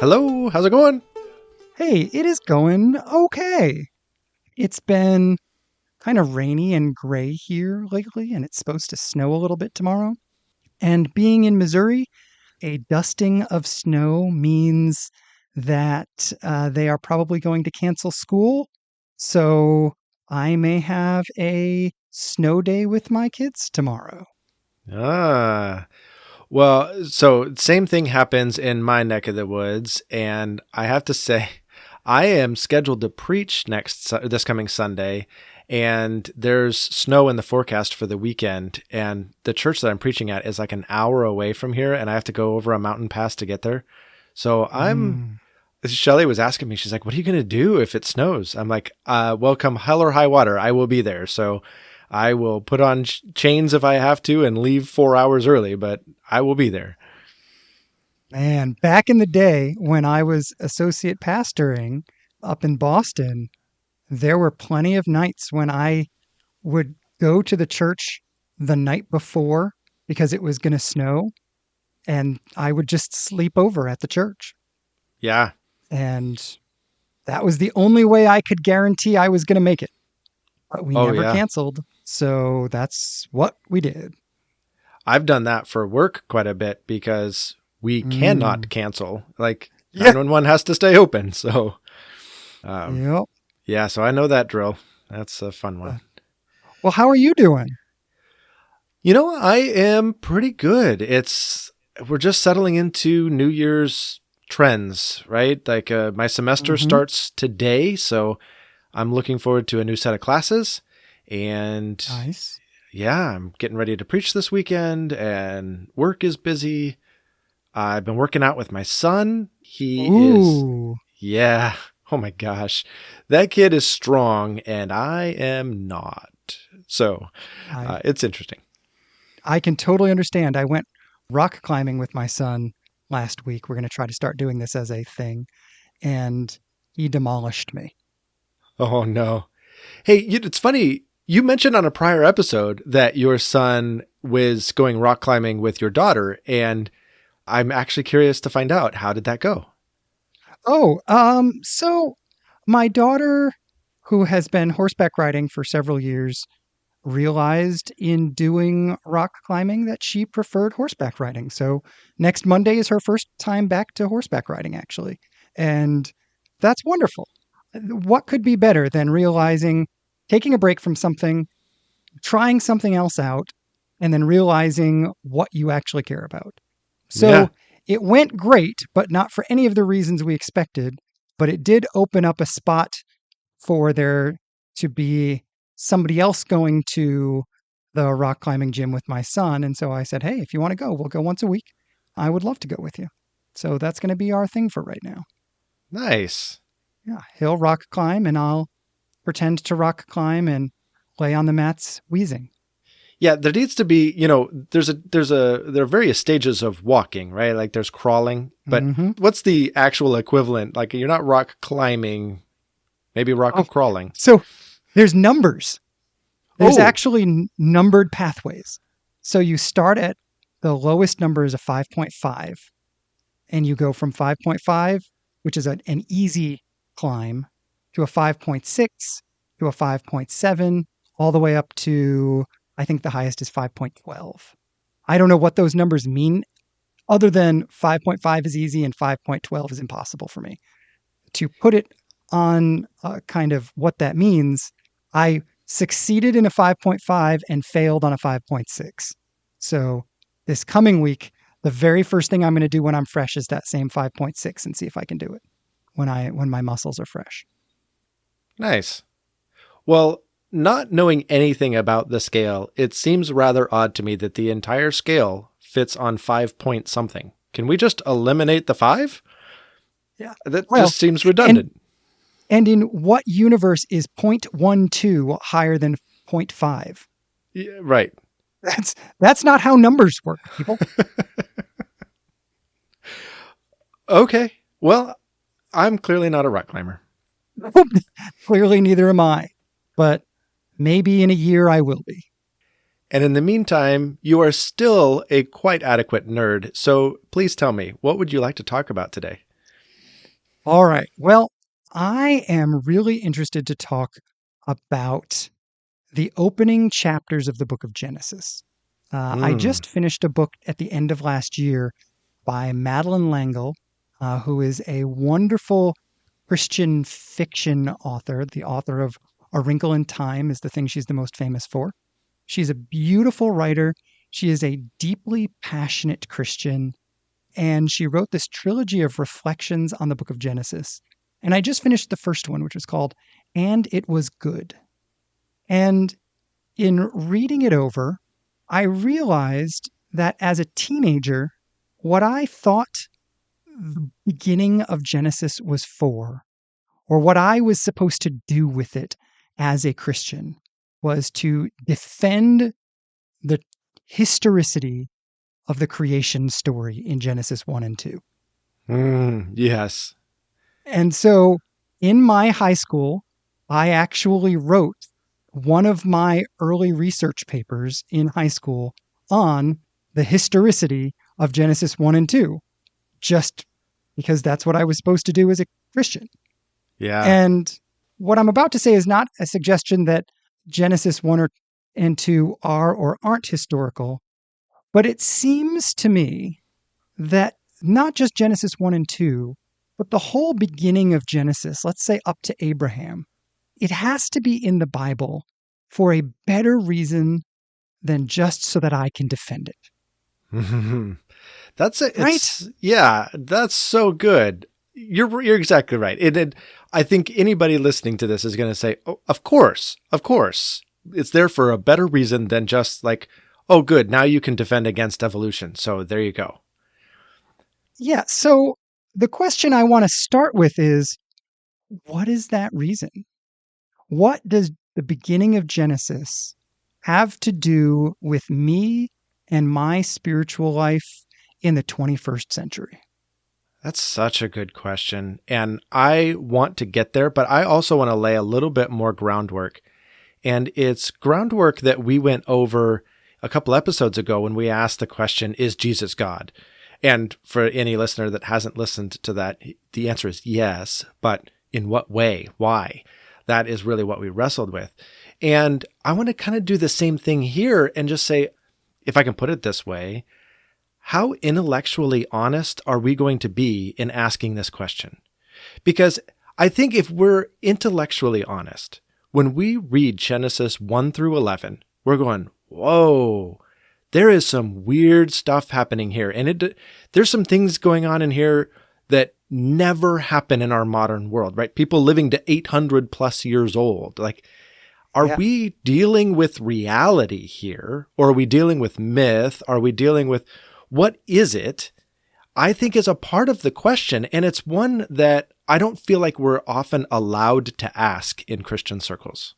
Hello, how's it going? Hey, it is going okay. It's been kind of rainy and gray here lately, and it's supposed to snow a little bit tomorrow. And being in Missouri, a dusting of snow means that they are probably going to cancel school. So I may have a snow day with my kids tomorrow. Ah, well, so same thing happens in my neck of the woods, and I have to say, I am scheduled to preach this coming Sunday, and there's snow in the forecast for the weekend, and the church that I'm preaching at is like an hour away from here, and I have to go over a mountain pass to get there. So Mm. Shelly was asking me, she's like, "What are you going to do if it snows?" I'm like, "Well, come hell or high water, I will be there." So I will put on chains if I have to and leave 4 hours early, but I will be there. Man, back in the day when I was associate pastoring up in Boston, there were plenty of nights when I would go to the church the night before because it was going to snow, and I would just sleep over at the church. Yeah. And that was the only way I could guarantee I was going to make it. But we Oh, never yeah. canceled. So that's what we did. I've done that for work quite a bit because we cannot Mm. cancel. Like Yeah. 911 has to stay open. So, um, Yep. yeah, so I know that drill. That's a fun one. Well, how are you doing? I am pretty good. We're just settling into New Year's trends, right? Like my semester Hmm. starts today, so I'm looking forward to a new set of classes. And Nice. yeah, I'm getting ready to preach this weekend, and work is busy. I've been working out with my son. Ooh. Yeah. Oh my gosh. That kid is strong, and I am not. So I it's interesting. I can totally understand. I went rock climbing with my son last week. We're going to try to start doing this as a thing, and he demolished me. Oh no. Hey, it's funny. You mentioned on a prior episode that your son was going rock climbing with your daughter, and I'm actually curious to find out, how did that go? So my daughter, who has been horseback riding for several years, realized in doing rock climbing that she preferred horseback riding. So next Monday is her first time back to horseback riding, actually. And that's wonderful. What could be better than realizing, taking a break from something, trying something else out, and then realizing what you actually care about? Yeah. So it went great, but not for any of the reasons we expected. But it did open up a spot for there to be somebody else going to the rock climbing gym with my son. And so I said, hey, if you want to go, we'll go once a week. I would love to go with you. So that's going to be our thing for right now. Nice. Yeah, he'll rock climb and I'll pretend to rock climb and lay on the mats wheezing. Yeah, there needs to be, there are various stages of walking, right? Like there's crawling, but Hmm. what's the actual equivalent? Like you're not rock climbing, maybe rock Oh, crawling. so there's numbers. There's Oh, actually numbered pathways. So you start at the lowest number is a 5.5, and you go from 5.5, which is an easy climb, to a 5.6, to a 5.7, all the way up to, I think the highest is 5.12. I don't know what those numbers mean other than 5.5 is easy and 5.12 is impossible for me. To put it on kind of what that means, I succeeded in a 5.5 and failed on a 5.6. So this coming week, the very first thing I'm going to do when I'm fresh is that same 5.6 and see if I can do it when my muscles are fresh. nice. Well, not knowing anything about the scale, it seems rather odd to me that the entire scale fits on 5 point something. Can we just eliminate the five? Yeah. That Well, just seems and redundant. and in what universe is 0.12 higher than zero point 0.5? Yeah, right. That's not how numbers work, people. Okay. Well, I'm clearly not a rock climber. Clearly neither am I. But maybe in a year I will be. And in the meantime, you are still a quite adequate nerd. So please tell me, what would you like to talk about today? All right. Well, I am really interested to talk about the opening chapters of the book of Genesis. I Hmm. just finished a book at the end of last year by Madeline L'Engle, who is a wonderful Christian fiction author. The author of A Wrinkle in Time is the thing she's the most famous for. She's a beautiful writer. She is a deeply passionate Christian, and she wrote this trilogy of reflections on the book of Genesis. And I just finished the first one, which was called And It Was Good. And in reading it over, I realized that as a teenager, what I thought the beginning of Genesis was for, or what I was supposed to do with it as a Christian, was to defend the historicity of the creation story in Genesis 1 and 2. Yes. And so in my high school, I actually wrote one of my early research papers in high school on the historicity of Genesis 1 and 2, just because that's what I was supposed to do as a Christian. Yeah. And what I'm about to say is not a suggestion that Genesis 1 and 2 are or aren't historical, but it seems to me that not just Genesis 1 and 2, but the whole beginning of Genesis, let's say up to Abraham, it has to be in the Bible for a better reason than just so that I can defend it. That's it. Right? That's so good. You're exactly right. I think anybody listening to this is going to say, "Oh, of course. It's there for a better reason than just like, oh, good. Now you can defend against evolution." So there you go. Yeah. So the question I want to start with is, what is that reason? What does the beginning of Genesis have to do with me and my spiritual life in the 21st century? That's such a good question. And I want to get there, but I also want to lay a little bit more groundwork. And it's groundwork that we went over a couple episodes ago when we asked the question, is Jesus God? And for any listener that hasn't listened to that, the answer is yes, but in what way? Why? That is really what we wrestled with. And I want to kind of do the same thing here and just say, if I can put it this way, how intellectually honest are we going to be in asking this question? Because I think if we're intellectually honest, when we read Genesis 1 through 11, we're going, whoa, there is some weird stuff happening here. And there's some things going on in here that never happen in our modern world, right? People living to 800 plus years old. Like, are Yeah. we dealing with reality here? Or are we dealing with myth? Are we dealing with what is it? I think is a part of the question. And it's one that I don't feel like we're often allowed to ask in Christian circles.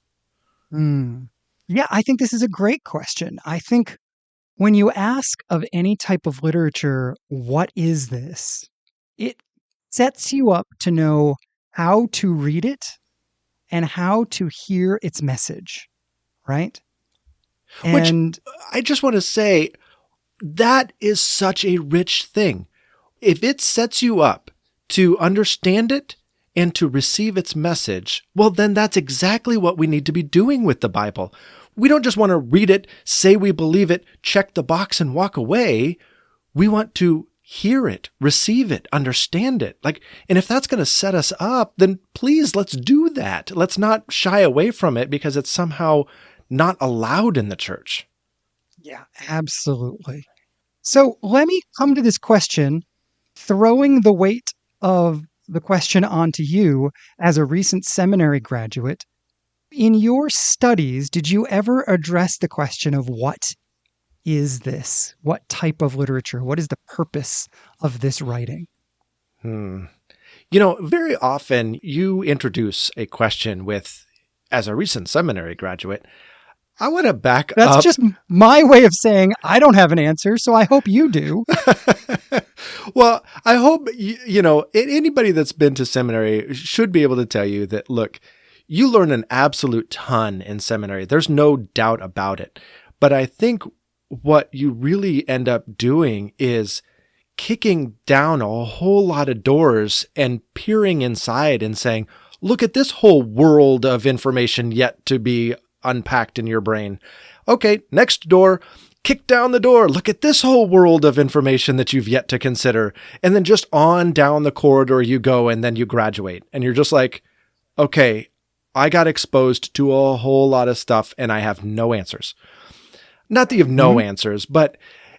Yeah, I think this is a great question. I think when you ask of any type of literature, what is this? It sets you up to know how to read it and how to hear its message, right? Which And I just want to say, that is such a rich thing. If it sets you up to understand it and to receive its message, well, then that's exactly what we need to be doing with the Bible. We don't just want to read it, say we believe it, check the box and walk away. We want to hear it, receive it, understand it. And if that's going to set us up, then please, let's do that. Let's not shy away from it because it's somehow not allowed in the church. yeah, absolutely. So let me come to this question, throwing the weight of the question onto you as a recent seminary graduate. In your studies, did you ever address the question of what is this? What type of literature? What is the purpose of this writing? Very often you introduce a question with, as a recent seminary graduate, I want to back That's up. just my way of saying I don't have an answer, so I hope you do. Well, I hope, anybody that's been to seminary should be able to tell you that, look, you learn an absolute ton in seminary. There's no doubt about it. But I think what you really end up doing is kicking down a whole lot of doors and peering inside and saying, look at this whole world of information yet to be unpacked in your brain. Okay, next door, kick down the door. Look at this whole world of information that you've yet to consider. And then just on down the corridor you go, and then you graduate. And you're just like, okay, I got exposed to a whole lot of stuff and I have no answers. Not that you have no answers, but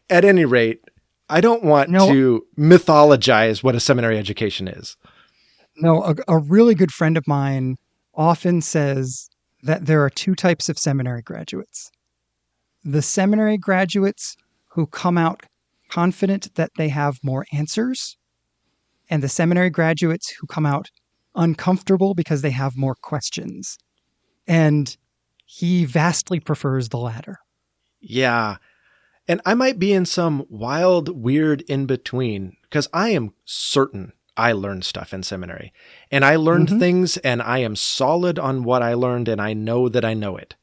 at any rate, I don't want to mythologize what a seminary education is. No, a really good friend of mine often says that there are two types of seminary graduates. The seminary graduates who come out confident that they have more answers, and the seminary graduates who come out uncomfortable because they have more questions. And he vastly prefers the latter. Yeah. And I might be in some wild, weird in-between, because I am certain I learned stuff in seminary. And I learned things, and I am solid on what I learned, and I know that I know it.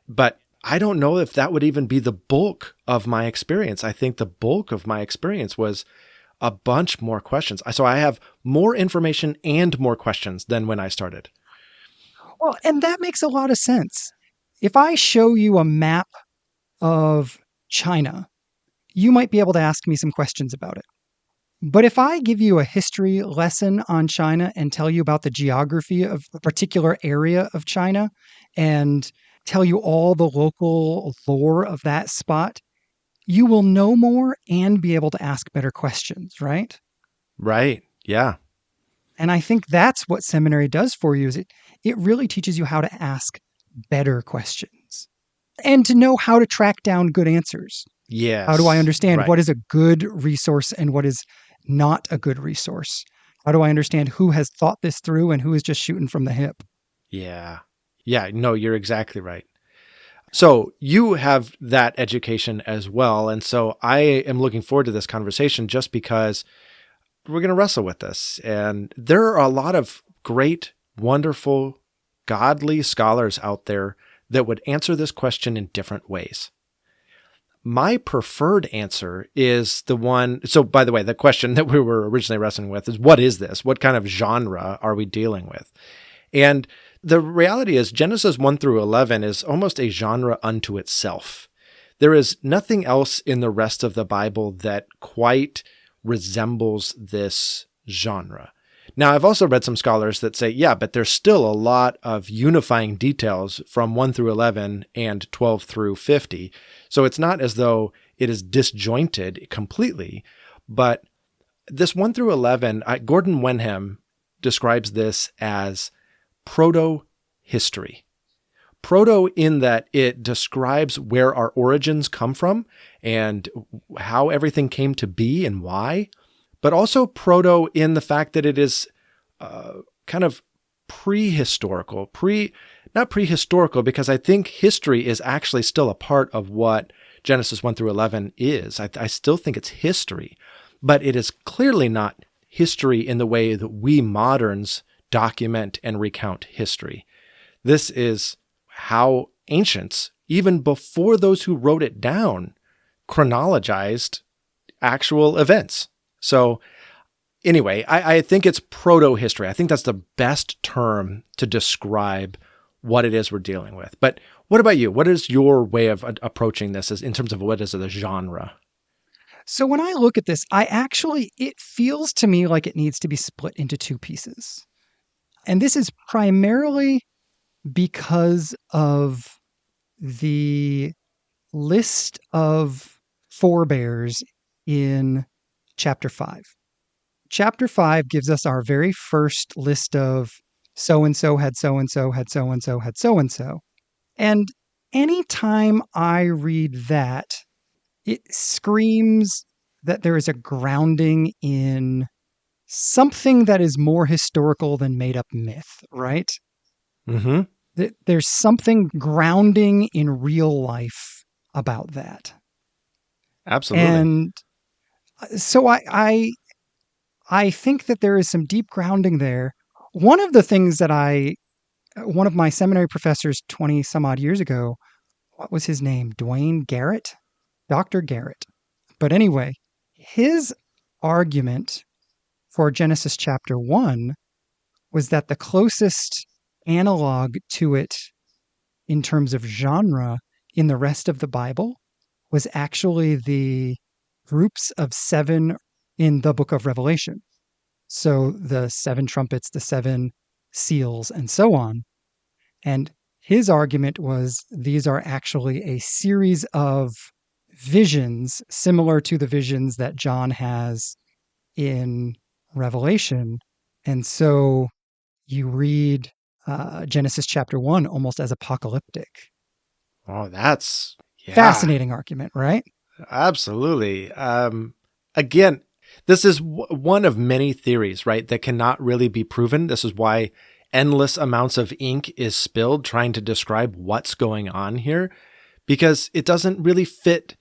But I don't know if that would even be the bulk of my experience. I think the bulk of my experience was a bunch more questions. So I have more information and more questions than when I started. Well, and that makes a lot of sense. If I show you a map of China, you might be able to ask me some questions about it. But if I give you a history lesson on China and tell you about the geography of a particular area of China and tell you all the local lore of that spot, you will know more and be able to ask better questions, right? Right. Yeah. And I think that's what seminary does for you, is it really teaches you how to ask better questions and to know how to track down good answers. Yes. How do I understand what is a good resource and what is not a good resource? How do I understand who has thought this through and who is just shooting from the hip? Yeah. Yeah. No, you're exactly right. So you have that education as well. And so I am looking forward to this conversation just because we're going to wrestle with this. And there are a lot of great, wonderful, godly scholars out there that would answer this question in different ways. My preferred answer is the one. So by the way, the question that we were originally wrestling with is, what is this? What kind of genre are we dealing with? And the reality is Genesis 1 through 11 is almost a genre unto itself. There is nothing else in the rest of the Bible that quite resembles this genre. Now, I've also read some scholars that say, yeah, but there's still a lot of unifying details from 1 through 11 and 12 through 50. So it's not as though it is disjointed completely, but this 1 through 11, Gordon Wenham describes this as proto-history. Proto in that it describes where our origins come from and how everything came to be and why, but also proto in the fact that it is kind of prehistorical, not prehistorical, because I think history is actually still a part of what Genesis 1 through 11 is. I still think it's history, but it is clearly not history in the way that we moderns document and recount history. This is how ancients, even before those who wrote it down, chronologized actual events. So anyway, I think it's proto-history. I think that's the best term to describe what it is we're dealing with. But what about you? What is your way of approaching this in terms of what is the genre? So when I look at this, it feels to me like it needs to be split into two pieces. And this is primarily because of the list of forebears in chapter 5. Chapter 5 gives us our very first list of so-and-so had so-and-so, had so-and-so, had so-and-so. And anytime I read that, it screams that there is a grounding in something that is more historical than made up myth, right? Mm-hmm. There's something grounding in real life about that. Absolutely. And so I think that there is some deep grounding there. One of the things that one of my seminary professors 20 some odd years ago what was his name? Dwayne Garrett? Dr. Garrett. But anyway, his argument for Genesis chapter 1 was that the closest analog to it in terms of genre in the rest of the Bible was actually the groups of 7 in the book of Revelation. So the 7 trumpets, the 7 seals, and so on. And his argument was these are actually a series of visions similar to the visions that John has in Revelation. And so you read Genesis chapter 1 almost as apocalyptic. Oh, that's, yeah, Fascinating argument, right? absolutely. Again, this is one of many theories, right, that cannot really be proven. This is why endless amounts of ink is spilled trying to describe what's going on here, because it doesn't really fit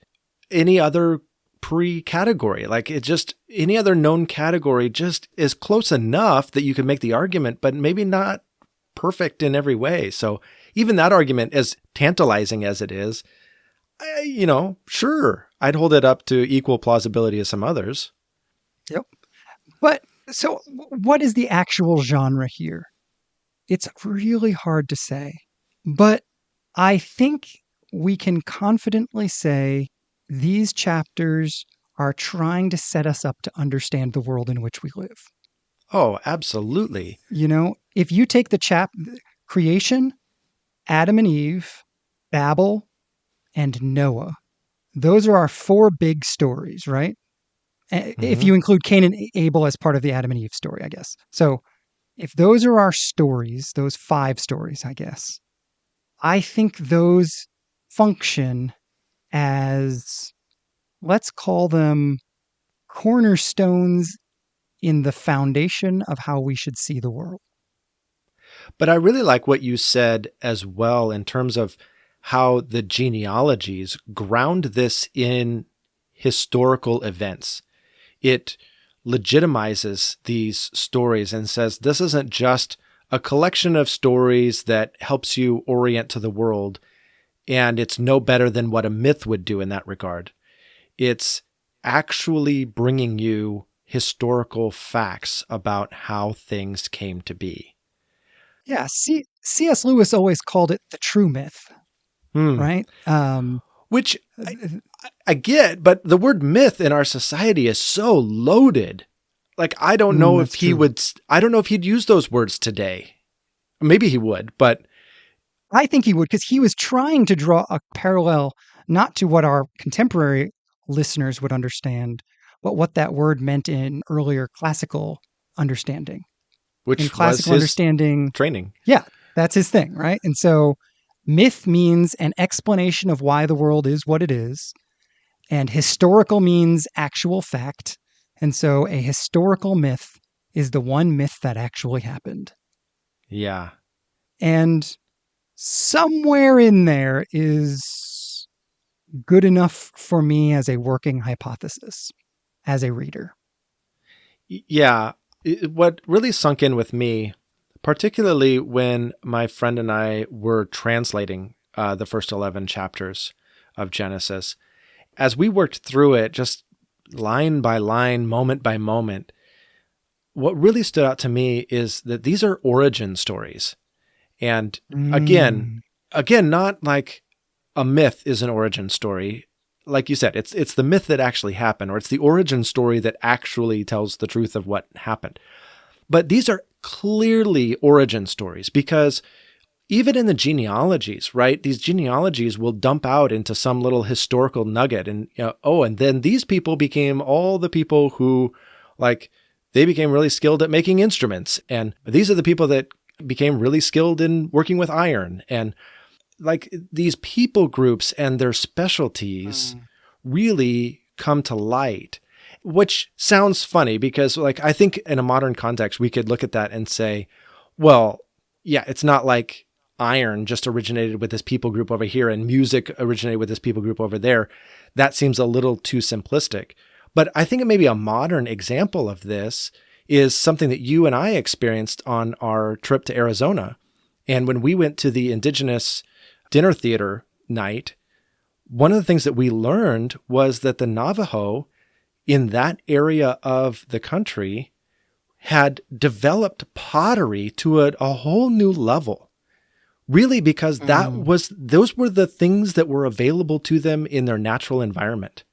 any other pre-category. Like, it just, any other known category just is close enough that you can make the argument, but maybe not perfect in every way. So even that argument, as tantalizing as it is, sure, I'd hold it up to equal plausibility as some others. Yep. But so what is the actual genre here? It's really hard to say. But I think we can confidently say these chapters are trying to set us up to understand the world in which we live. Oh, absolutely. If you take the creation, Adam and Eve, Babel, and Noah, those are our 4 big stories, right? If you include Cain and Abel as part of the Adam and Eve story, I guess. So if those are our stories, those 5 stories, I guess, I think those function as, let's call them cornerstones in the foundation of how we should see the world. But I really like what you said as well in terms of how the genealogies ground this in historical events. It legitimizes these stories and says this isn't just a collection of stories that helps you orient to the world, and it's no better than what a myth would do in that regard. It's actually bringing you historical facts about how things came to be. Yeah, C.S. Lewis always called it the true myth, right? Which I get, but the word myth in our society is so loaded. Like, I don't know if I don't know if he'd use those words today. Maybe he would, but I think he would, because he was trying to draw a parallel, not to what our contemporary listeners would understand, but what that word meant in earlier classical understanding. Which in classical understanding, training. Yeah, that's his thing, right? And so myth means an explanation of why the world is what it is, and historical means actual fact. And so a historical myth is the one myth that actually happened. Yeah. And somewhere in there is good enough for me as a working hypothesis, as a reader. Yeah. What really sunk in with me, particularly when my friend and I were translating the first 11 chapters of Genesis, as we worked through it, just line by line, moment by moment, what really stood out to me is that these are origin stories. And again, not like a myth is an origin story. Like you said, it's the myth that actually happened, or it's the origin story that actually tells the truth of what happened. But these are clearly origin stories, because even in the genealogies, right? These genealogies will dump out into some little historical nugget, and and then these people became all the people who, like, they became really skilled at making instruments, and these are the people that became really skilled in working with iron. And like, these people groups and their specialties really come to light, which sounds funny because, like, I think in a modern context, we could look at that and say, well, yeah, it's not like iron just originated with this people group over here and music originated with this people group over there. That seems a little too simplistic. But I think maybe a modern example of this is something that you and I experienced on our trip to Arizona. And when we went to the indigenous dinner theater night, one of the things that we learned was that the Navajo in that area of the country had developed pottery to a whole new level. Really, because those were the things that were available to them in their natural environment.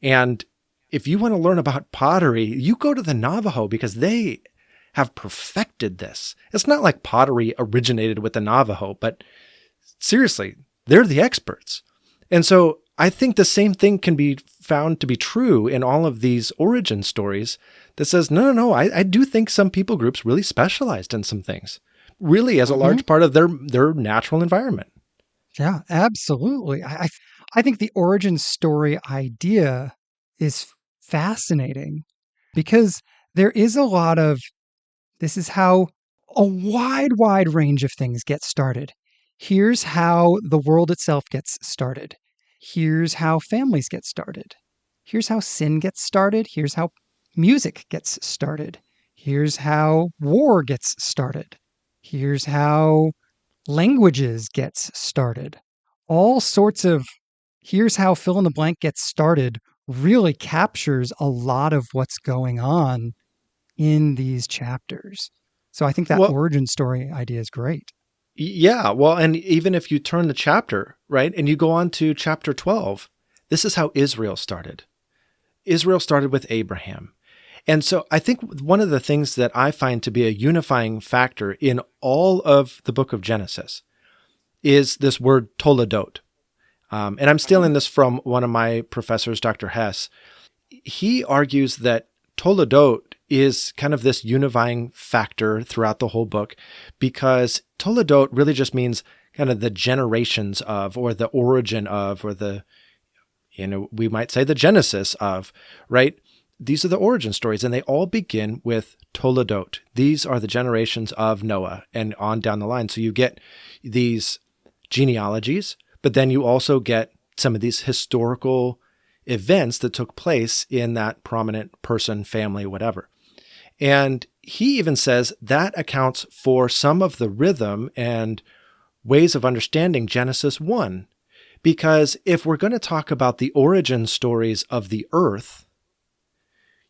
And if you want to learn about pottery, you go to the Navajo because they have perfected this. It's not like pottery originated with the Navajo, but seriously, they're the experts. And so I think the same thing can be found to be true in all of these origin stories that says, no, I do think some people groups really specialized in some things, really as a large part of their natural environment. Yeah, absolutely. I think the origin story idea is fascinating because there is a lot of this is how a wide range of things get started. Here's how the world itself gets started. Here's how families get started. Here's how sin gets started. Here's how music gets started. Here's how war gets started. Here's how languages gets started. All sorts of here's how fill in the blank gets started really captures a lot of what's going on in these chapters. So I think that Well, origin story idea is great. yeah. Well, and even if you turn the chapter, right, and you go on to chapter 12, this is how Israel started. Israel started with Abraham. And so I think one of the things that I find to be a unifying factor in all of the book of Genesis is this word toledot. And I'm stealing this from one of my professors, Dr. Hess. He argues that toledot is kind of this unifying factor throughout the whole book because toledot really just means kind of the generations of, or the origin of, or we might say the genesis of, right? These are the origin stories, and they all begin with toledot. These are the generations of Noah and on down the line. So you get these genealogies, but then you also get some of these historical events that took place in that prominent person, family, whatever. And he even says that accounts for some of the rhythm and ways of understanding Genesis 1. Because if we're going to talk about the origin stories of the earth,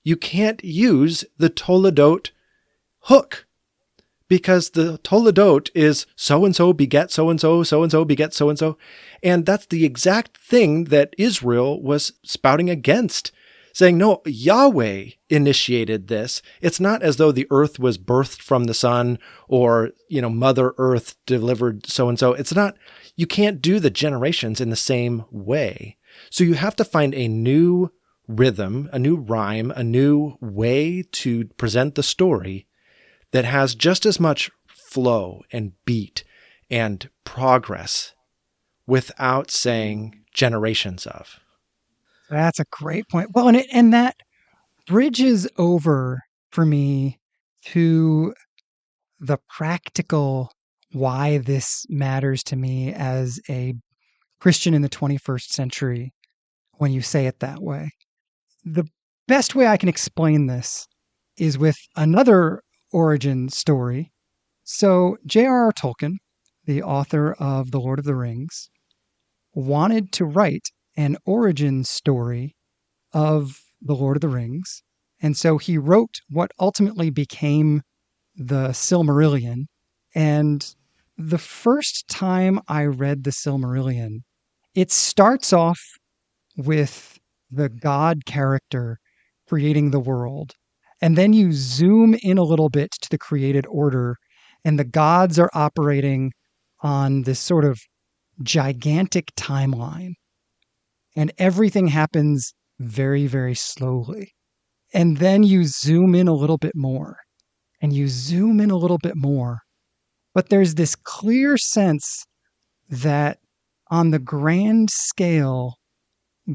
you can't use the toledot hook, because the toledot is so-and-so beget so-and-so, so-and-so beget so-and-so. And that's the exact thing that Israel was spouting against, saying, no, Yahweh initiated this. It's not as though the earth was birthed from the sun or, Mother Earth delivered so-and-so. It's not, you can't do the generations in the same way. So you have to find a new rhythm, a new rhyme, a new way to present the story that has just as much flow and beat and progress without saying generations of. That's a great point. Well, and that bridges over for me to the practical why this matters to me as a Christian in the 21st century when you say it that way. The best way I can explain this is with another origin story. So, J.R.R. Tolkien, the author of The Lord of the Rings, wanted to write an origin story of The Lord of the Rings. And so he wrote what ultimately became the Silmarillion. And the first time I read the Silmarillion, it starts off with the God character creating the world. And then you zoom in a little bit to the created order, and the gods are operating on this sort of gigantic timeline. And everything happens very slowly. And then you zoom in a little bit more, and you zoom in a little bit more. But there's this clear sense that on the grand scale,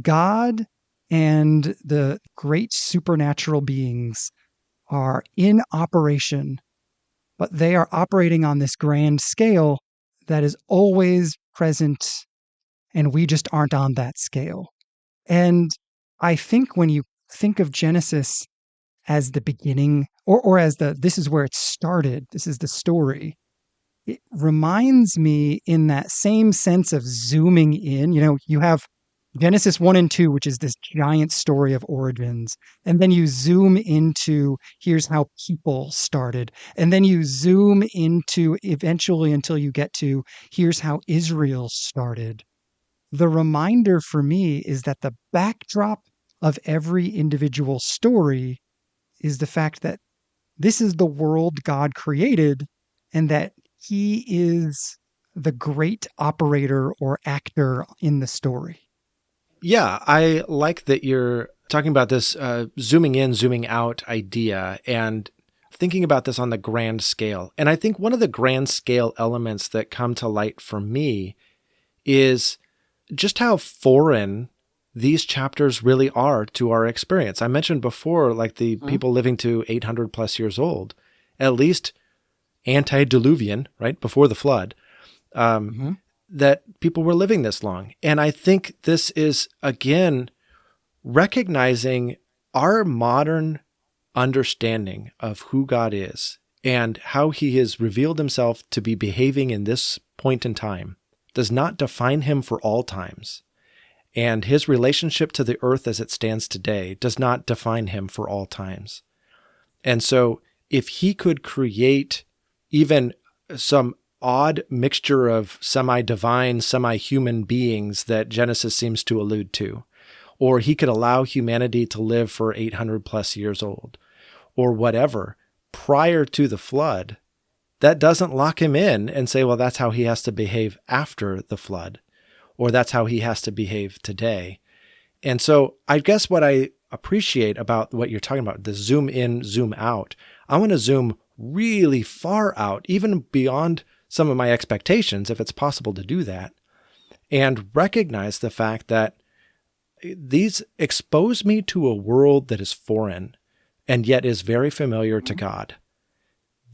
God and the great supernatural beings are in operation, but they are operating on this grand scale that is always present, and we just aren't on that scale. And I think when you think of Genesis as the beginning, or as this is where it started, this is the story, it reminds me in that same sense of zooming in. You have Genesis 1 and 2, which is this giant story of origins. And then you zoom into here's how people started. And then you zoom into eventually until you get to here's how Israel started. The reminder for me is that the backdrop of every individual story is the fact that this is the world God created and that he is the great operator or actor in the story. Yeah, I like that you're talking about this zooming in, zooming out idea and thinking about this on the grand scale. And I think one of the grand scale elements that come to light for me is just how foreign these chapters really are to our experience. I mentioned before, like the people living to 800 plus years old, at least antediluvian, right, before the flood, that people were living this long. And I think this is, again, recognizing our modern understanding of who God is and how he has revealed himself to be behaving in this point in time does not define him for all times. And his relationship to the earth as it stands today does not define him for all times. And so if he could create even some odd mixture of semi-divine, semi-human beings that Genesis seems to allude to, or he could allow humanity to live for 800 plus years old, or whatever, prior to the flood, that doesn't lock him in and say, well, that's how he has to behave after the flood, or that's how he has to behave today. And so I guess what I appreciate about what you're talking about, the zoom in, zoom out, I want to zoom really far out, even beyond some of my expectations, if it's possible to do that, and recognize the fact that these expose me to a world that is foreign and yet is very familiar to God.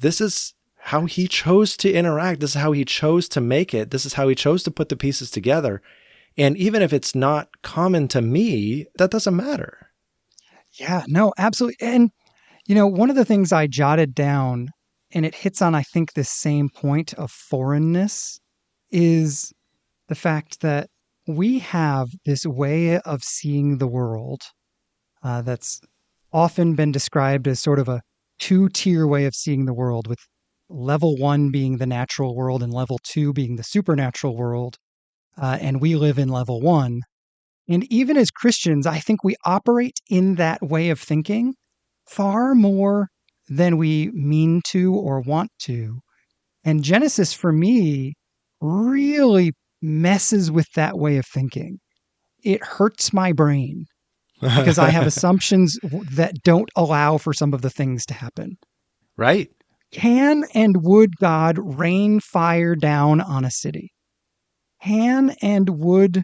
This is how he chose to interact. This is how he chose to make it. This is how he chose to put the pieces together. And even if it's not common to me, that doesn't matter. Yeah, no, absolutely. And, one of the things I jotted down, and it hits on, I think, this same point of foreignness, is the fact that we have this way of seeing the world that's often been described as sort of a two-tier way of seeing the world, with level one being the natural world and level two being the supernatural world. And we live in level one. And even as Christians, I think we operate in that way of thinking far more than we mean to or want to. And Genesis, for me, really messes with that way of thinking. It hurts my brain because I have assumptions that don't allow for some of the things to happen. Right. Can and would God rain fire down on a city? Can and would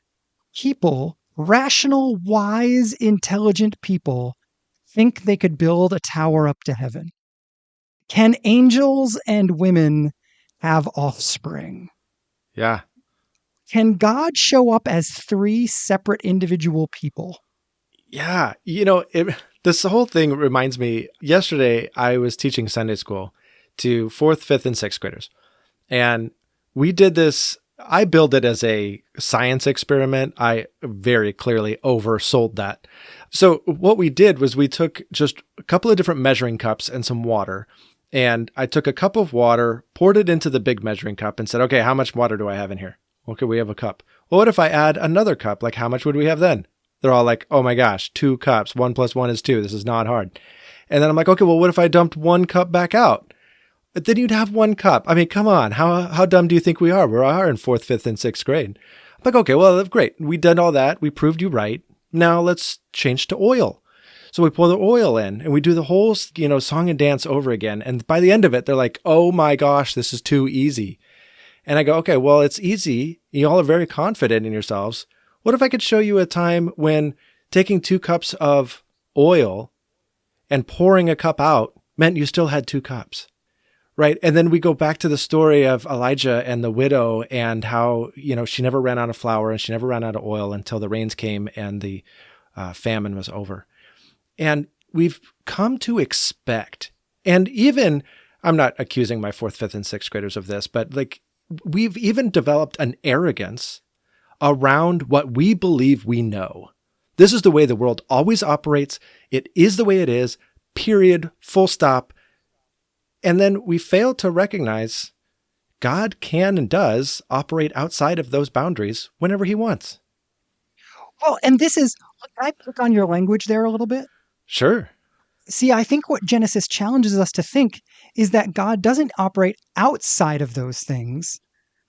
people, rational, wise, intelligent people, think they could build a tower up to heaven? Can angels and women have offspring? Yeah. Can God show up as three separate individual people? Yeah. This whole thing reminds me, yesterday I was teaching Sunday school to 4th, 5th, and 6th graders. And we did this. I billed it as a science experiment. I very clearly oversold that. So what we did was we took just a couple of different measuring cups and some water. And I took a cup of water, poured it into the big measuring cup and said, okay, how much water do I have in here? Okay, we have a cup. Well, what if I add another cup? Like, how much would we have then? They're all like, oh my gosh, 2 cups. 1 + 1 is 2. This is not hard. And then I'm like, okay, well, what if I dumped 1 cup back out? But then you'd have 1 cup. I mean, come on. How dumb do you think we are? We are in 4th, 5th, and 6th grade. I'm like, okay, well, great. We did all that. We proved you right. Now let's change to oil. So we pour the oil in and we do the whole, song and dance over again. And by the end of it, they're like, oh my gosh, this is too easy. And I go, okay, well, it's easy. You all are very confident in yourselves. What if I could show you a time when taking 2 cups of oil and pouring a cup out meant you still had 2 cups? Right. And then we go back to the story of Elijah and the widow and how, she never ran out of flour and she never ran out of oil until the rains came and the famine was over. And we've come to expect, and even I'm not accusing my fourth, fifth, and sixth graders of this, but like we've even developed an arrogance around what we believe we know. This is the way the world always operates. It is the way it is, period, full stop. And then we fail to recognize God can and does operate outside of those boundaries whenever he wants. Well, and this is, can I pick on your language there a little bit? Sure. See, I think what Genesis challenges us to think is that God doesn't operate outside of those things,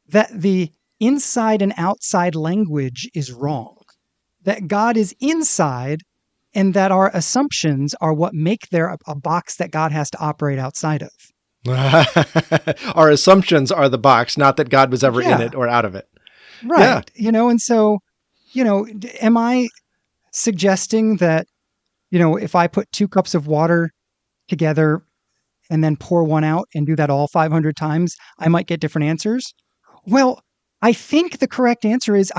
that the inside and outside language is wrong, that God is inside, and that our assumptions are what make there a box that God has to operate outside of. Our assumptions are the box, not that God was ever in Yeah. it or out of it. Right. And so, am I suggesting that, if I put 2 cups of water together and then pour one out and do that all 500 times, I might get different answers? Well, I think the correct answer is,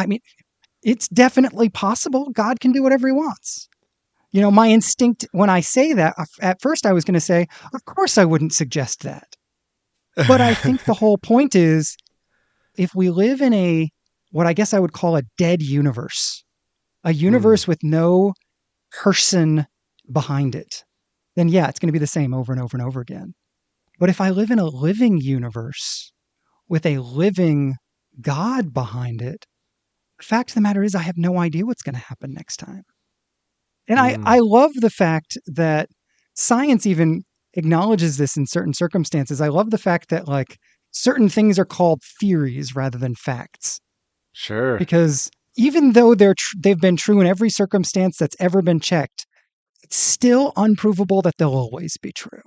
it's definitely possible. God can do whatever he wants. My instinct when I say that, at first I was going to say, of course I wouldn't suggest that. But I think the whole point is, if we live in what I guess I would call a dead universe, a universe with no person behind it, then yeah, it's going to be the same over and over and over again. But if I live in a living universe with a living God behind it, the fact of the matter is I have no idea what's going to happen next time. And I love the fact that science even acknowledges this in certain circumstances. I love the fact that like certain things are called theories rather than facts. Sure. Because even though they've been true in every circumstance that's ever been checked, it's still unprovable that they'll always be true.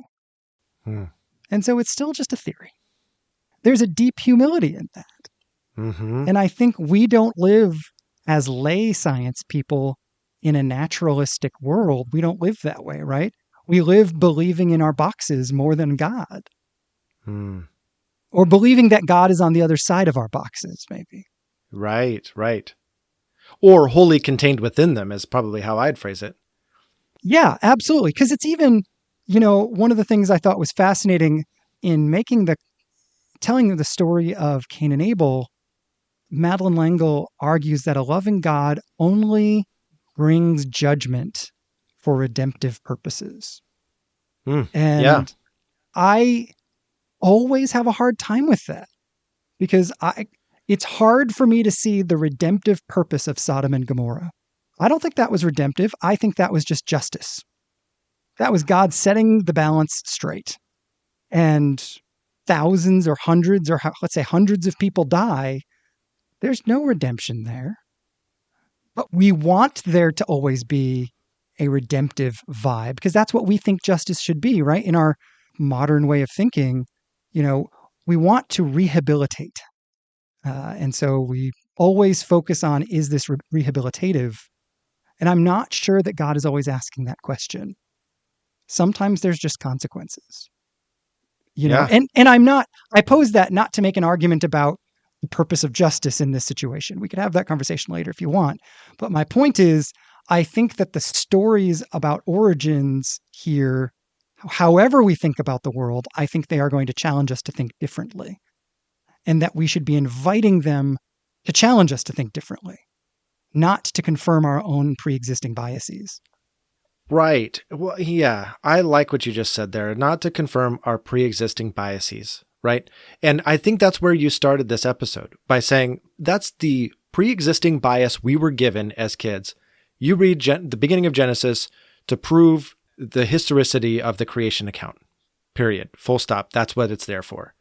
And so it's still just a theory. There's a deep humility in that. And I think we don't live as lay science people in a naturalistic world. We don't live that way, right? We live believing in our boxes more than God. Or believing that God is on the other side of our boxes, maybe. Right. Or wholly contained within them is probably how I'd phrase it. Yeah, absolutely. Because it's even, one of the things I thought was fascinating in telling the story of Cain and Abel, Madeline L'Engle argues that a loving God only brings judgment for redemptive purposes. And I always have a hard time with that because it's hard for me to see the redemptive purpose of Sodom and Gomorrah. I don't think that was redemptive. I think that was just justice. That was God setting the balance straight. And thousands or hundreds or let's say hundreds of people die. There's no redemption there. But we want there to always be a redemptive vibe because that's what we think justice should be, right? In our modern way of thinking, we want to rehabilitate. And so we always focus on, is this rehabilitative? And I'm not sure that God is always asking that question. Sometimes there's just consequences. And I pose that not to make an argument about the purpose of justice in this situation. We could have that conversation later if you want. But my point is, I think that the stories about origins here, however we think about the world, I think they are going to challenge us to think differently. And that we should be inviting them to challenge us to think differently, not to confirm our own pre-existing biases. Right. Well, yeah, I like what you just said there, not to confirm our pre-existing biases, right? And I think that's where you started this episode by saying that's the pre-existing bias we were given as kids. You read the beginning of Genesis to prove the historicity of the creation account, period, full stop. That's what it's there for.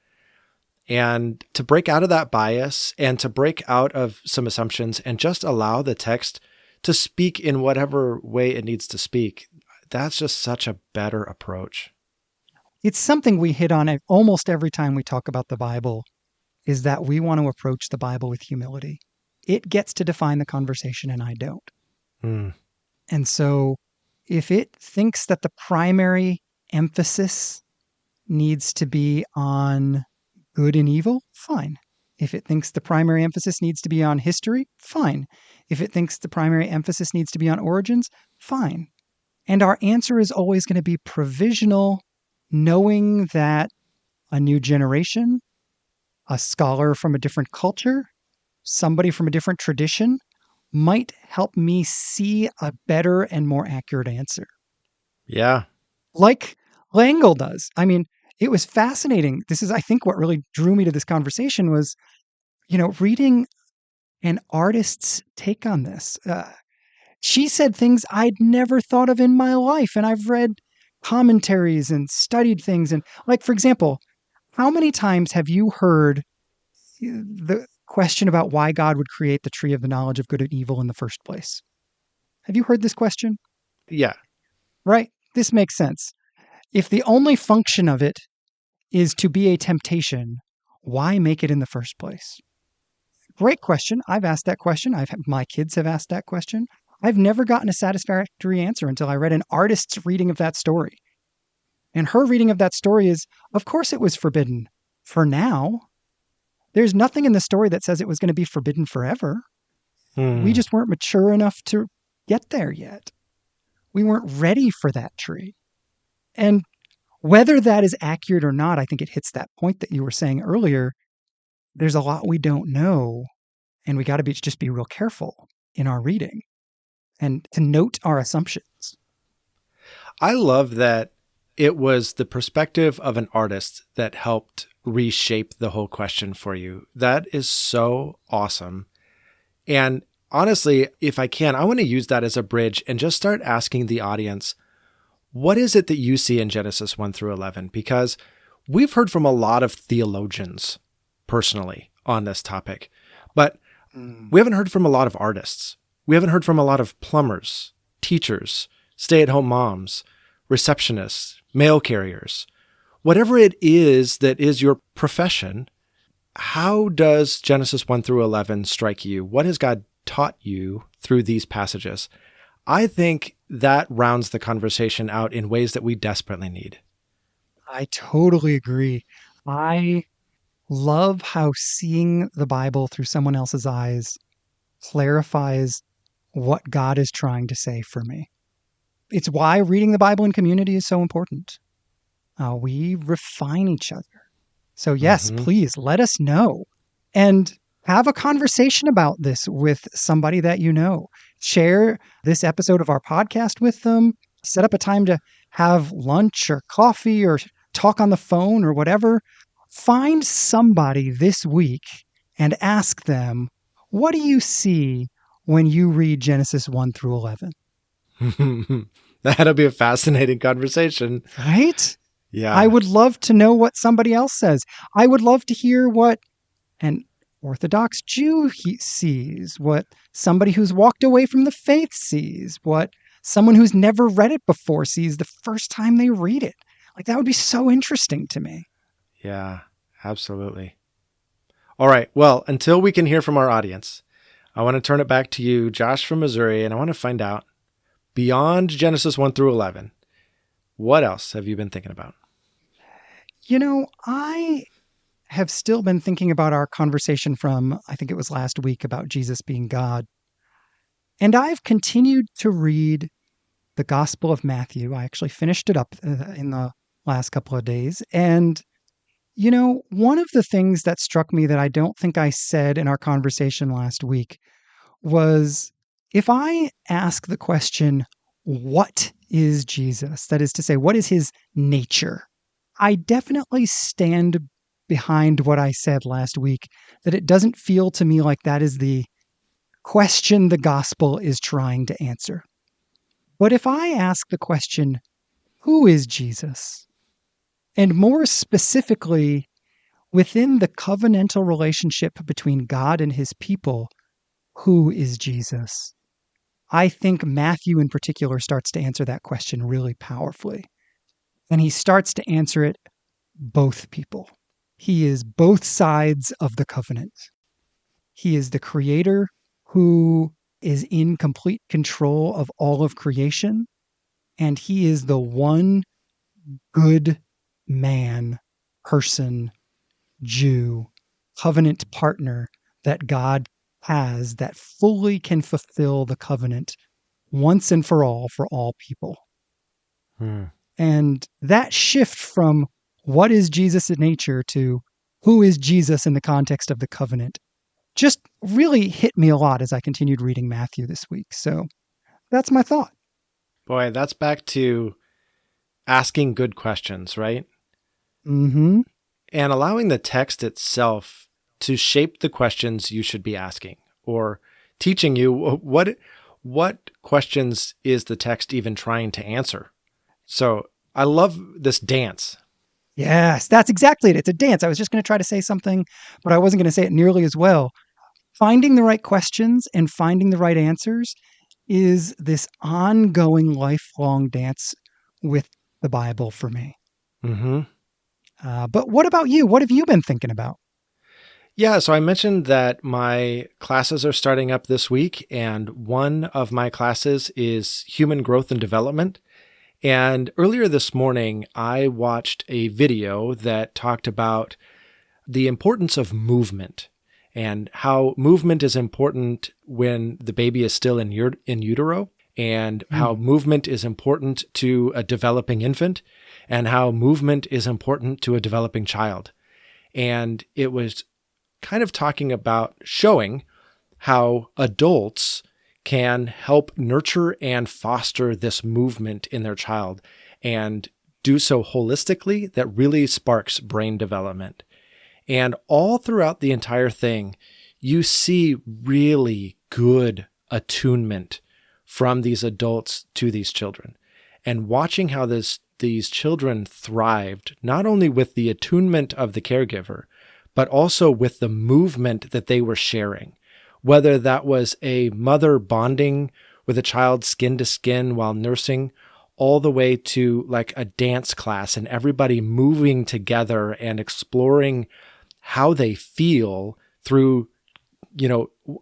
And to break out of that bias and to break out of some assumptions and just allow the text to speak in whatever way it needs to speak, that's just such a better approach. It's something we hit on almost every time we talk about the Bible, is that we want to approach the Bible with humility. It gets to define the conversation and I don't. And so if it thinks that the primary emphasis needs to be on good and evil, fine. If it thinks the primary emphasis needs to be on history, fine. If it thinks the primary emphasis needs to be on origins, fine. And our answer is always going to be provisional, knowing that a new generation, a scholar from a different culture, somebody from a different tradition might help me see a better and more accurate answer. Yeah. Like Langle does. I mean, it was fascinating. This is, I think, what really drew me to this conversation was, reading an artist's take on this. She said things I'd never thought of in my life. And I've read commentaries and studied things. And, like, for example, how many times have you heard the question about why God would create the tree of the knowledge of good and evil in the first place? Have you heard this question? Yeah. Right? This makes sense. If the only function of it is to be a temptation, why make it in the first place? Great question. I've asked that question. My kids have asked that question. I've never gotten a satisfactory answer until I read an artist's reading of that story. And her reading of that story is, of course it was forbidden. For now, there's nothing in the story that says it was going to be forbidden forever. We Hmm. just weren't mature enough to get there yet. We weren't ready for that tree. And whether that is accurate or not, I think it hits that point that you were saying earlier. There's a lot we don't know, and we got to just be real careful in our reading and to note our assumptions. I love that it was the perspective of an artist that helped reshape the whole question for you. That is so awesome. And honestly, if I can, I want to use that as a bridge and just start asking the audience, what is it that you see in Genesis 1 through 11? Because we've heard from a lot of theologians personally on this topic, but we haven't heard from a lot of artists. We haven't heard from a lot of plumbers, teachers, stay-at-home moms, receptionists, mail carriers. Whatever it is that is your profession, how does Genesis 1 through 11 strike you? What has God taught you through these passages? I think that rounds the conversation out in ways that we desperately need. I totally agree. I love how seeing the Bible through someone else's eyes clarifies what God is trying to say for me. It's why reading the Bible in community is so important. We refine each other. So, yes, Mm-hmm. please let us know and have a conversation about this with somebody that you know. Share this episode of our podcast with them. Set up a time to have lunch or coffee or talk on the phone or whatever. Find somebody this week and ask them, what do you see when you read Genesis 1 through 11? That'll be a fascinating conversation. Right? I Yeah. would love to know what somebody else says. I would love to hear what an Orthodox Jew sees, what somebody who's walked away from the faith sees, what someone who's never read it before sees the first time they read it. Like, that would be so interesting to me. Yeah, absolutely. All right. Well, until we can hear from our audience, I want to turn it back to you, Josh from Missouri, and I want to find out beyond Genesis 1 through 11, what else have you been thinking about? I have still been thinking about our conversation from, I think it was last week, about Jesus being God. And I've continued to read the Gospel of Matthew. I actually finished it up in the last couple of days. And, one of the things that struck me that I don't think I said in our conversation last week was, if I ask the question, what is Jesus? That is to say, what is his nature? I definitely stand behind what I said last week, that it doesn't feel to me like that is the question the gospel is trying to answer. But if I ask the question, who is Jesus? And more specifically, within the covenantal relationship between God and his people, who is Jesus? I think Matthew in particular starts to answer that question really powerfully. And he starts to answer it both people. He is both sides of the covenant. He is the creator who is in complete control of all of creation. And he is the one good man, person, Jew, covenant partner that God has that fully can fulfill the covenant once and for all people. Hmm. And that shift from what is Jesus in nature to who is Jesus in the context of the covenant just really hit me a lot as I continued reading Matthew this week. So that's my thought. Boy, that's back to asking good questions, right? Mm-hmm. And allowing the text itself to shape the questions you should be asking, or teaching you what questions is the text even trying to answer. So I love this dance. Yes, that's exactly it. It's a dance. I was just going to try to say something, but I wasn't going to say it nearly as well. Finding the right questions and finding the right answers is this ongoing lifelong dance with the Bible for me. Mm-hmm. But what about you? What have you been thinking about? Yeah, so I mentioned that my classes are starting up this week, and one of my classes is human growth and development. And earlier this morning, I watched a video that talked about the importance of movement and how movement is important when the baby is still in utero, and how Mm. movement is important to a developing infant, and how movement is important to a developing child. And it was kind of talking about showing how adults can help nurture and foster this movement in their child and do so holistically that really sparks brain development. And all throughout the entire thing, you see really good attunement from these adults to these children. And watching how these children thrived, not only with the attunement of the caregiver, but also with the movement that they were sharing. Whether that was a mother bonding with a child skin to skin while nursing, all the way to like a dance class and everybody moving together and exploring how they feel through,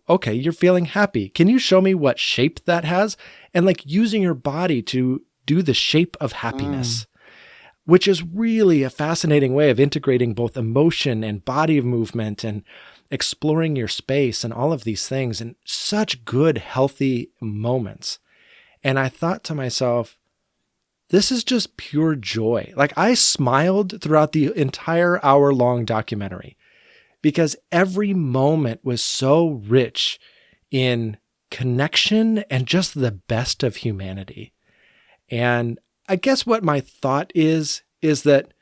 okay, you're feeling happy. Can you show me what shape that has? And like using your body to do the shape of happiness, which is really a fascinating way of integrating both emotion and body movement and exploring your space and all of these things in such good, healthy moments. And I thought to myself, this is just pure joy. Like I smiled throughout the entire hour-long documentary because every moment was so rich in connection and just the best of humanity. And I guess what my thought is that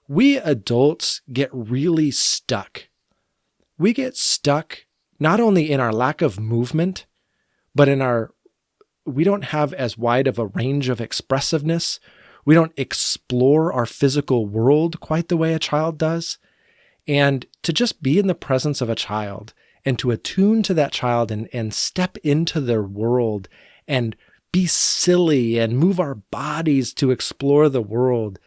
we adults get really stuck. We get stuck not only in our lack of movement, but we don't have as wide of a range of expressiveness. We don't explore our physical world quite the way a child does. And to just be in the presence of a child and to attune to that child and step into their world and be silly and move our bodies to explore the world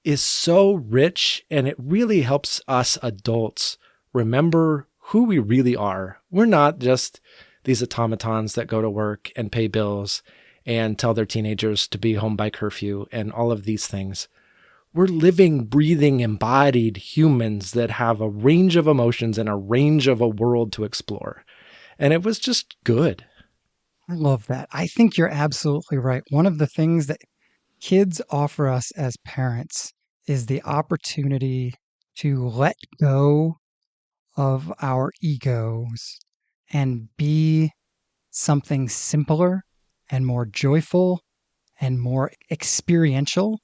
is so rich, and it really helps us adults remember who we really are. We're not just these automatons that go to work and pay bills and tell their teenagers to be home by curfew and all of these things. We're living, breathing, embodied humans that have a range of emotions and a range of a world to explore. And it was just good. I love that. I think you're absolutely right. One of the things that kids offer us as parents is the opportunity to let go of our egos and be something simpler and more joyful and more experiential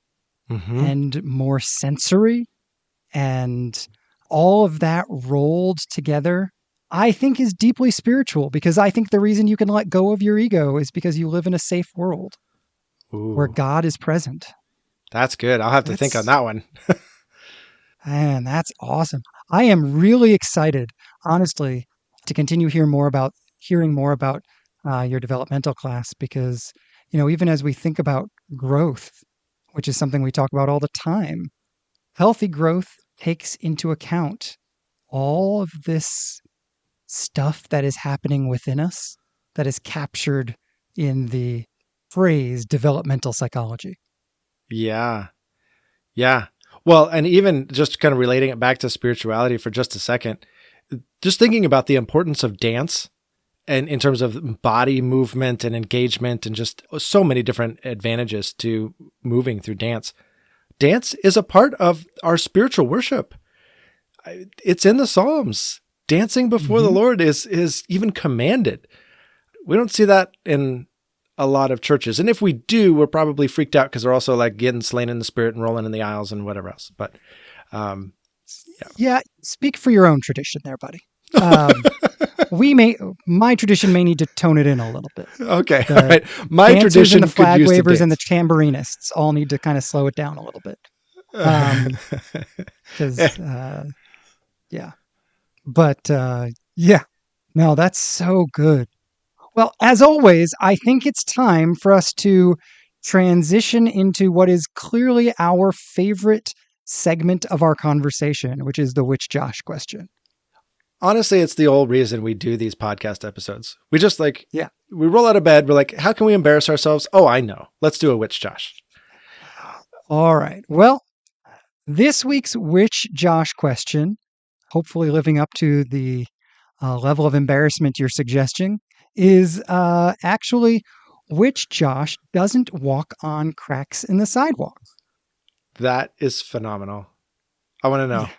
Mm-hmm. and more sensory. And all of that rolled together, I think is deeply spiritual, because I think the reason you can let go of your ego is because you live in a safe world where Ooh, God is present. that's good. I'll have to think on That's that one. Man, that's awesome. I am really excited, honestly, to continue hearing more about your developmental class, because even as we think about growth, which is something we talk about all the time, healthy growth takes into account all of this stuff that is happening within us that is captured in the phrase developmental psychology. Yeah. Yeah. Well, and even just kind of relating it back to spirituality for just a second, just thinking about the importance of dance and in terms of body movement and engagement and just so many different advantages to moving through dance. dance is a part of our spiritual worship. It's in the Psalms. Dancing before the Lord is even commanded. We don't see that in a lot of churches. And if we do, we're probably freaked out because they're also like getting slain in the spirit and rolling in the aisles and whatever else. But yeah, speak for your own tradition there, buddy. My tradition may need to tone it in a little bit. Okay, all right. My tradition and the flag could use wavers to and the tambourinists all need to kind of slow it down a little bit. Because yeah, but yeah, no, that's so good. Well, as always, I think it's time for us to transition into what is clearly our favorite segment of our conversation, which is the Which Josh question. Honestly, it's the whole reason we do these podcast episodes. We just we roll out of bed. We're like, how can we embarrass ourselves? Oh, I know. Let's do a Which Josh. All right. Well, this week's Which Josh question, hopefully living up to the level of embarrassment you're suggesting, is actually which Josh doesn't walk on cracks in the sidewalk? That is phenomenal. I want to know. Yeah.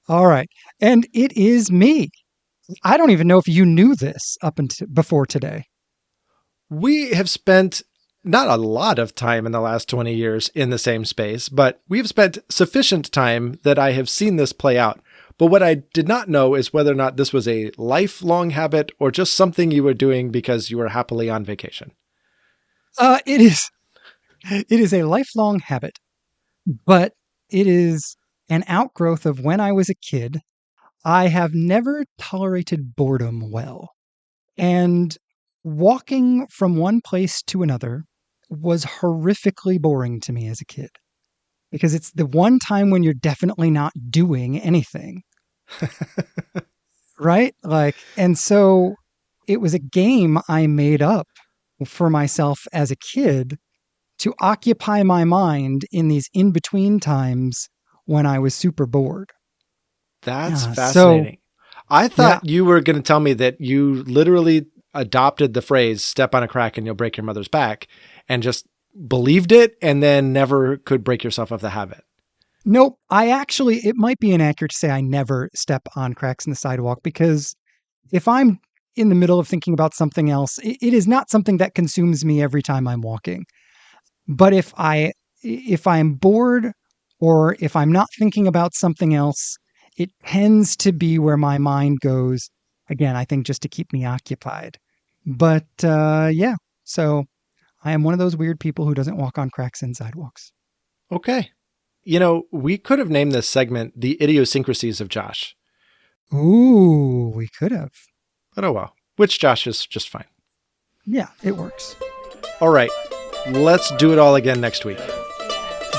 All right. And it is me. I don't even know if you knew this up until before today. We have spent not a lot of time in the last 20 years in the same space, but we've spent sufficient time that I have seen this play out. But what I did not know is whether or not this was a lifelong habit or just something you were doing because you were happily on vacation. It is a lifelong habit, but it is an outgrowth of when I was a kid. I have never tolerated boredom well. And walking from one place to another was horrifically boring to me as a kid. Because it's the one time when you're definitely not doing anything. Right? And so it was a game I made up for myself as a kid to occupy my mind in these in-between times when I was super bored. That's fascinating. So, I thought you were going to tell me that you literally adopted the phrase, step on a crack and you'll break your mother's back, and just believed it and then never could break yourself of the habit. Nope. It might be inaccurate to say I never step on cracks in the sidewalk, because if I'm in the middle of thinking about something else, it is not something that consumes me every time I'm walking. But if I'm bored or if I'm not thinking about something else, it tends to be where my mind goes. Again, I think just to keep me occupied. But so I am one of those weird people who doesn't walk on cracks in sidewalks. Okay. We could have named this segment The Idiosyncrasies of Josh. Ooh, we could have. But oh well. Which Josh is just fine. Yeah, it works. All right. Let's do it all again next week.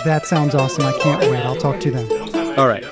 That sounds awesome. I can't wait. I'll talk to you then. All right.